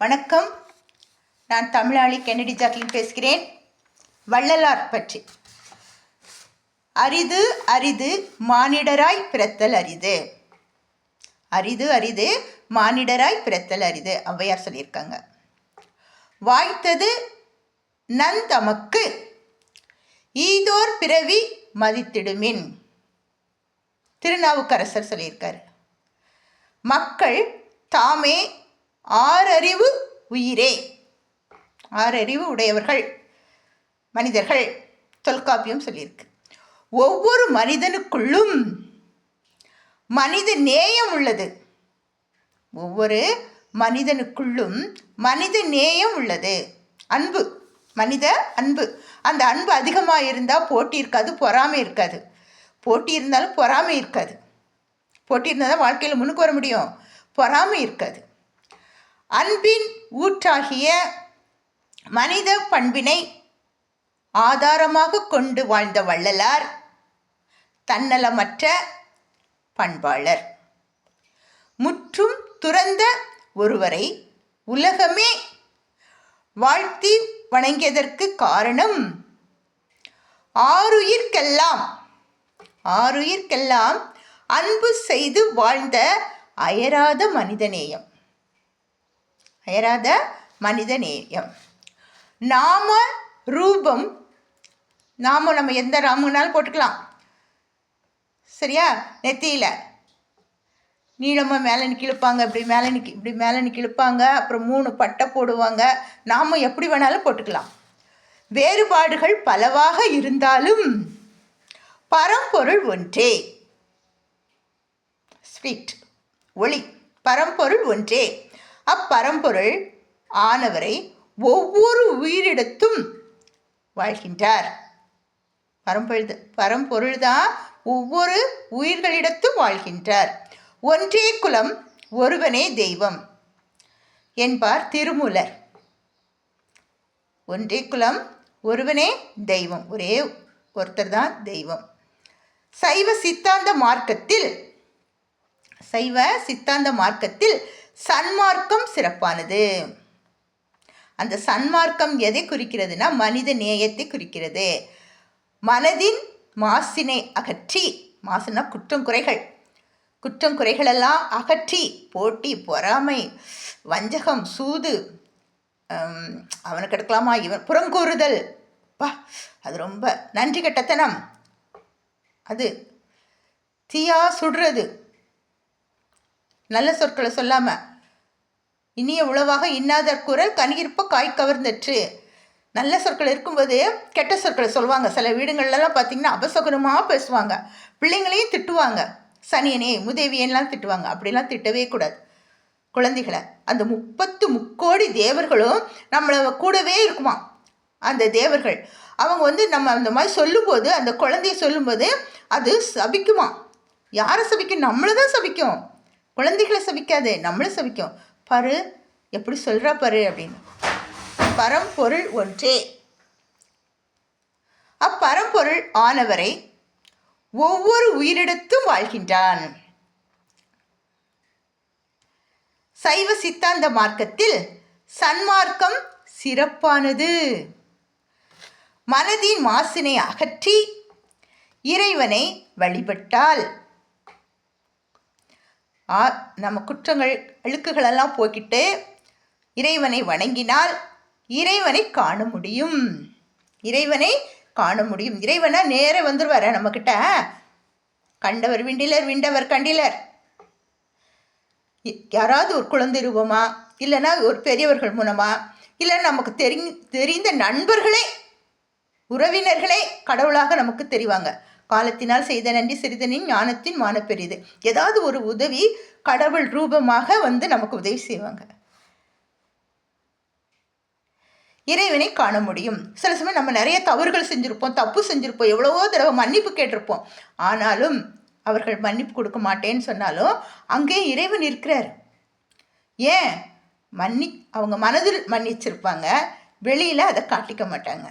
வணக்கம். நான் தமிழாளி Kennedy Jacqueline பேசுகிறேன். வள்ளலார் பற்றி. அரிது அரிது மானிடராய் பிறத்தல் அரிது. அரிது அரிது மானிடராய் பிறத்தல் அரிது ஔவையார் சொல்லியிருக்காங்க. வாய்த்தது நந்தமக்கு ஈதோர் பிறவி மதித்திடுமின் திருநாவுக்கரசர் சொல்லியிருக்காரு. மக்கள் தாமே ஆறறிவு உயிரே, ஆறறிவு உடையவர்கள் மனிதர்கள் தொல்காப்பியம் சொல்லியிருக்கு. ஒவ்வொரு மனிதனுக்குள்ளும் மனித நேயம் உள்ளது. ஒவ்வொரு மனிதனுக்குள்ளும் மனித நேயம் உள்ளது. அன்பு, மனித அன்பு. அந்த அன்பு அதிகமாக இருந்தால் போட்டி இருக்காது, பொறாமை இருக்காது. போட்டி இருந்தாலும் பொறாமை இருக்காது. போட்டி இருந்தால் தான் வாழ்க்கையில் முன்னுக்கு வர முடியும். பொறாமை இருக்காது. அன்பின் ஊற்றாகிய மனித பண்பினை ஆதாரமாக கொண்டு வாழ்ந்த வள்ளலார் தன்னலமற்ற பண்பாளர். முற்றும் துறந்த ஒருவரை உலகமே வாழ்த்தி வணங்கியதற்கு காரணம் ஆருயிர்க்கெல்லாம் அன்பு செய்து வாழ்ந்த அயராத மனிதநேயம். அயராத மனிதநேயம். நாம ரூபம், நாம நம்ம எந்த ராமனாலும் போட்டுக்கலாம், சரியா? நெத்தியில் நீளமாக மேலே நிற்கிழுப்பாங்க, இப்படி மேலே நிற்கிழுப்பாங்க. அப்புறம் 3 பட்டை போடுவாங்க. நாம எப்படி வேணாலும் போட்டுக்கலாம். வேறுபாடுகள் பலவாக இருந்தாலும் பரம்பொருள் ஒன்றே. ஸ்பிரிட், ஒளி, பரம்பொருள் ஒன்றே. அப்பரம்பொருள் ஆனவரை ஒவ்வொரு உயிரிடத்தும் வாழ்கின்றார். பரம்பொருள் தான் ஒவ்வொரு உயிர்களிடத்தும் வாழ்கின்றார். ஒன்றே குலம் ஒருவனே தெய்வம் என்பார் திருமூலர். ஒன்றே குலம் ஒருவனே தெய்வம், ஒரே ஒருத்தர் தான் தெய்வம். சைவ சித்தாந்த மார்க்கத்தில் சன்மார்க்கம் சிறப்பானது. அந்த சன்மார்க்கம் எதை குறிக்கிறதுனா மனித நேயத்தை குறிக்கிறது. மனதின் மாசினை அகற்றி, மாசுனா குற்றம் குறைகளெல்லாம் அகற்றி, போட்டி பொறாமை வஞ்சகம் சூது, அவனுக்கு எடுக்கலாமா இவன் புறங்கூறுதல், அது ரொம்ப நன்றி கெட்டத்தனம், அது தீயா சுடுறது, நல்ல சொற்களை சொல்லாமல் இனிய உளவாக இன்னாதற் குரல் கனியிருப்ப காய் கவர்ந்தற்று. நல்ல சொற்கள் இருக்கும்போது கெட்ட சொற்களை சொல்லுவாங்க. சில வீடுகள்லாம் பார்த்திங்கன்னா அபசகுனமாக பேசுவாங்க. பிள்ளைங்களையும் திட்டுவாங்க. சனியனே முதேவியெல்லாம் திட்டுவாங்க. அப்படிலாம் திட்டவே கூடாது குழந்தைகளை. அந்த 30 தேவர்களும் நம்மளை கூடவே இருக்குமா. அந்த தேவர்கள் அவங்க நம்ம அந்த மாதிரி சொல்லும்போது, அந்த குழந்தைய சொல்லும்போது அது சபிக்குமா. யாரை சபிக்கும்? நம்மளை தான் சபிக்கும். குழந்தைகளை சபிக்காது, நம்மளை சபிக்கும். பாரு எப்படி சொல்கிறா பாரு அப்படின்னு. பரம்பொருள் ஒன்றே. அப்பரம்பொருள் ஆனவரை ஒவ்வொரு உயிரிடத்தும் வாழ்கின்றான். சைவ சித்தாந்த மார்க்கத்தில் சன்மார்க்கம் சிறப்பானது. மனதின் மாசினை அகற்றி இறைவனை வழிபட்டால், நம்ம குற்றங்கள் அழுக்குகளெல்லாம் போக்கிட்டு இறைவனை வணங்கினால் இறைவனை காண முடியும். இறைவனை நேர வந்துடுவார நம்மக்கிட்ட. கண்டவர் விண்டிலர் விண்டவர் கண்டிலர். யாராவது ஒரு குழந்தை ரூபமா, இல்லைன்னா ஒரு பெரியவர்கள் மூலமா, இல்லை நமக்கு தெரிந்த நண்பர்களே உறவினர்களே கடவுளாக நமக்கு தெரிவாங்க. காலத்தினால் செய்த நன்றி சிறிதனின் ஞானத்தின் மானப்பெரிது. ஏதாவது ஒரு உதவி கடவுள் ரூபமாக நமக்கு உதவி செய்வாங்க. இறைவனை காண முடியும். சில சமயம் நம்ம நிறைய தவறுகள் செஞ்சுருப்போம், தப்பு செஞ்சுருப்போம், எவ்வளவோ தடவை மன்னிப்பு கேட்டிருப்போம். ஆனாலும் அவர்கள் மன்னிப்பு கொடுக்க மாட்டேன்னு சொன்னாலும் அங்கே இறைவன் இருக்கிறார். ஏன்? அவங்க மனதில் மன்னிச்சிருப்பாங்க, வெளியில் அதை காட்டிக்க மாட்டாங்க.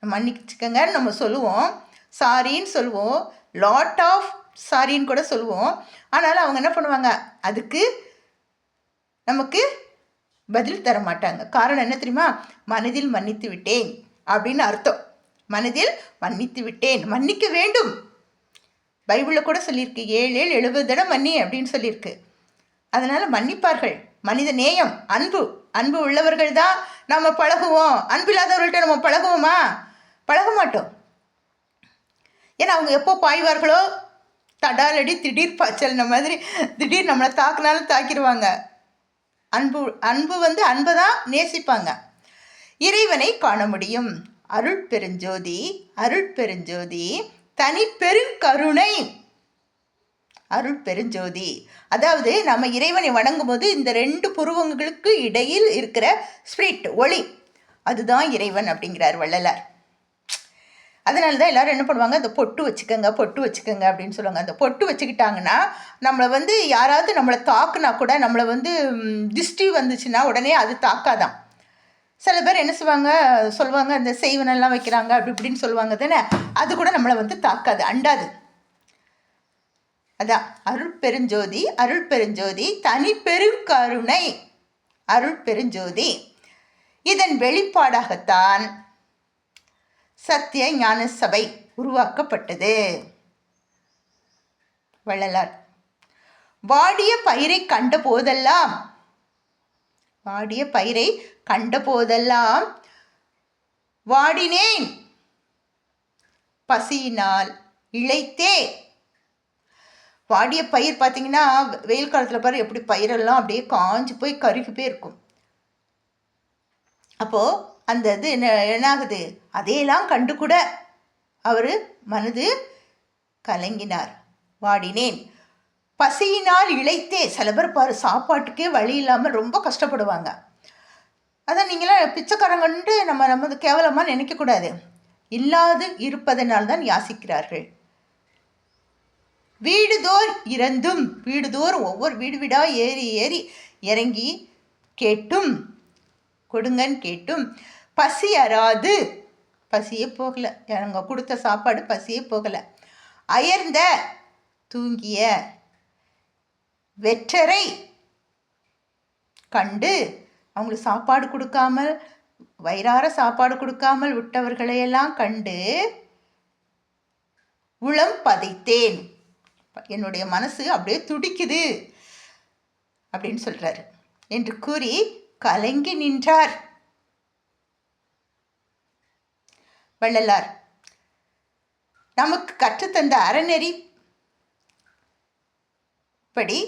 மன்னிச்சுக்கங்கன்னு நம்ம சொல்லுவோம், சாரின்னு சொல்லுவோம், லாட் ஆஃப் சாரின்னு கூட சொல்லுவோம். ஆனாலும் அவங்க என்ன பண்ணுவாங்க, அதுக்கு நமக்கு பதில் தர மாட்டாங்க. காரணம் என்ன தெரியுமா? மனதில் மன்னித்து விட்டேன் அப்படின்னு அர்த்தம். மனதில் மன்னித்து விட்டேன், மன்னிக்க வேண்டும். பைபிளில் கூட சொல்லியிருக்கு, 7 தடவை மன்னி அப்படின்னு சொல்லியிருக்கு. அதனால் மன்னிப்பார்கள். மனித நேயம், அன்பு உள்ளவர்கள் தான் நம்ம பழகுவோம். அன்பு இல்லாதவர்கள்ட்ட நம்ம பழகுவோமா? பழக மாட்டோம். ஏன்னா அவங்க எப்போ பாய்வார்களோ, தடாலடி திடீர் பாய்ச்சல்ன மாதிரி திடீர் நம்மளை தாக்குனாலும் தாக்கிடுவாங்க. அன்பு அன்பை தான் நேசிப்பாங்க. இறைவனை காண முடியும். அருள் பெருஞ்சோதி தனி பெருங்கருணை. அருள் பெருஞ்சோதி, அதாவது நம்ம இறைவனை வணங்கும் போது இந்த 2 புருவங்களுக்கு இடையில் இருக்கிற ஸ்பிரிட், ஒளி, அதுதான் இறைவன் அப்படிங்கிறார் வள்ளலார். அதனால தான் எல்லாரும் என்ன பண்ணுவாங்க, அந்த பொட்டு வச்சுக்கோங்க அப்படின்னு சொல்லுவாங்க. அந்த பொட்டு வச்சுக்கிட்டாங்கன்னா நம்மளை யாராவது நம்மளை தாக்குனா கூட, நம்மளை திஷ்டி வந்துச்சுன்னா உடனே அது தாக்காதான். சில பேர் என்ன சொல்லுவாங்க அந்த செய்வனெல்லாம் வைக்கிறாங்க அப்படி இப்படின்னு சொல்லுவாங்க தானே, அது கூட நம்மளை தாக்காது, அண்டாது. அதான் அருள் பெருஞ்சோதி தனி பெருங்கருணை. அருள் பெருஞ்சோதி, இதன் வெளிப்பாடாகத்தான் சத்திய ஞான சபை உருவாக்கப்பட்டது. வள்ளலார் வாடிய பயிரை கண்ட போதெல்லாம் வாடினேன், பசியினால் இளைத்தே. வாடிய பயிர் பார்த்தீங்கன்னா வெயில் காலத்தில் பாரு எப்படி பயிரெல்லாம் அப்படியே காஞ்சு போய் கருகி போய் இருக்கும். அப்போது அந்த இது என்ன ஆகுது, அதையெல்லாம் கண்டு கூட அவர் மனது கலங்கினார். வாடினேன், பசியினால் இளைத்தே. சில பேர் பாரு சாப்பாட்டுக்கே வழி இல்லாமல் ரொம்ப கஷ்டப்படுவாங்க. அதான் நீங்களாம் பிச்சைக்காரங்கன்ட்டு நம்ம கேவலமாக நினைக்கக்கூடாது. இல்லாது இருப்பதனால்தான் யாசிக்கிறார்கள். வீடுதோறும் ஒவ்வொரு வீடா ஏறி இறங்கி கேட்டும் கொடுங்கன்னு கேட்டும் பசி அறாது. பசியே போகலை, அவங்க கொடுத்த சாப்பாடு பசியே போகலை. அயர்ந்த தூங்கிய வெற்றரை கண்டு, அவங்களுக்கு சாப்பாடு கொடுக்காமல், வயிறார சாப்பாடு கொடுக்காமல் விட்டவர்களையெல்லாம் கண்டு உளம் பதைத்தேன். என்னுடைய மனசு அப்படியே துடிக்குது அப்படின்னு சொல்றாரு என்று கூறி கலங்கி நின்றார் வள்ளலார். நமக்கு கற்றுத்தந்த அறநெறி படி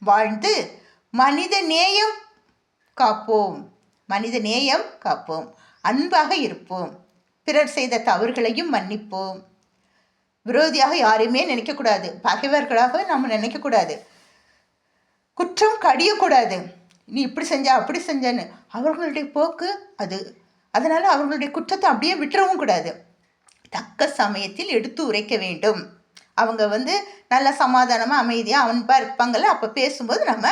வாழ்ந்து மனித நேயம் காப்போம், அன்பாக இருப்போம், பிறர் செய்த தவறுகளையும் மன்னிப்போம். விரோதியாக யாரையுமே நினைக்கக்கூடாது, பகைவர்களாக நம்ம நினைக்கக்கூடாது, குற்றம் கடியக்கூடாது. நீ இப்படி செஞ்சா அப்படி செஞ்சன்னு அவர்களுடைய போக்கு அது. அதனால் அவர்களுடைய குற்றத்தை அப்படியே விட்டுறவும் கூடாது. தக்க சமயத்தில் எடுத்து உரைக்க வேண்டும். அவங்க நல்ல சமாதானமாக அமைதியாக அன்பாக இருப்பாங்கள்ல, அப்போ பேசும்போது நம்ம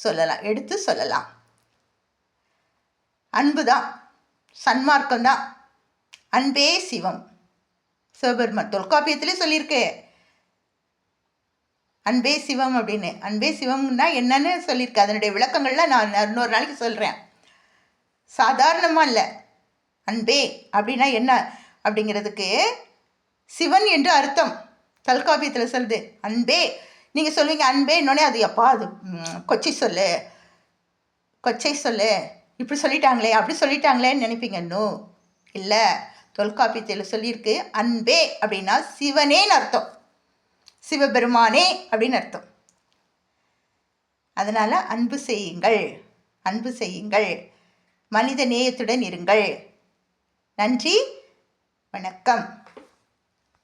சொல்லலாம், எடுத்து சொல்லலாம். அன்பு தான், சன்மார்க்கம்தான். அன்பே சிவம். சிவபெருமான் தொல்காப்பியத்திலே சொல்லியிருக்கு அன்பே சிவம் அப்படின்னு. அன்பே சிவம்னா என்னன்னு சொல்லியிருக்கு. அதனுடைய விளக்கங்கள்லாம் நான் இன்னொரு நாளைக்கு சொல்கிறேன். சாதாரணமாக இல்லை. அன்பே அப்படின்னா என்ன அப்படிங்கிறதுக்கு சிவன் என்று அர்த்தம். தொல்காப்பியத்தில் சொல்லுது அன்பே. நீங்கள் சொல்லுவீங்க அன்பே இன்னொன்னே, அது எப்பா அது கொச்சை சொல்லு இப்படி சொல்லிட்டாங்களே அப்படி சொல்லிட்டாங்களேன்னு நினைப்பீங்க. இன்னும் இல்லை, தொல்காப்பியத்தில் சொல்லியிருக்கு அன்பே அப்படின்னா சிவனேன்னு அர்த்தம், சிவபெருமானே அப்படின்னு அர்த்தம். அதனால் அன்பு செய்யுங்கள், மனித நேயத்துடன் இருங்கள். நன்றி, வணக்கம்.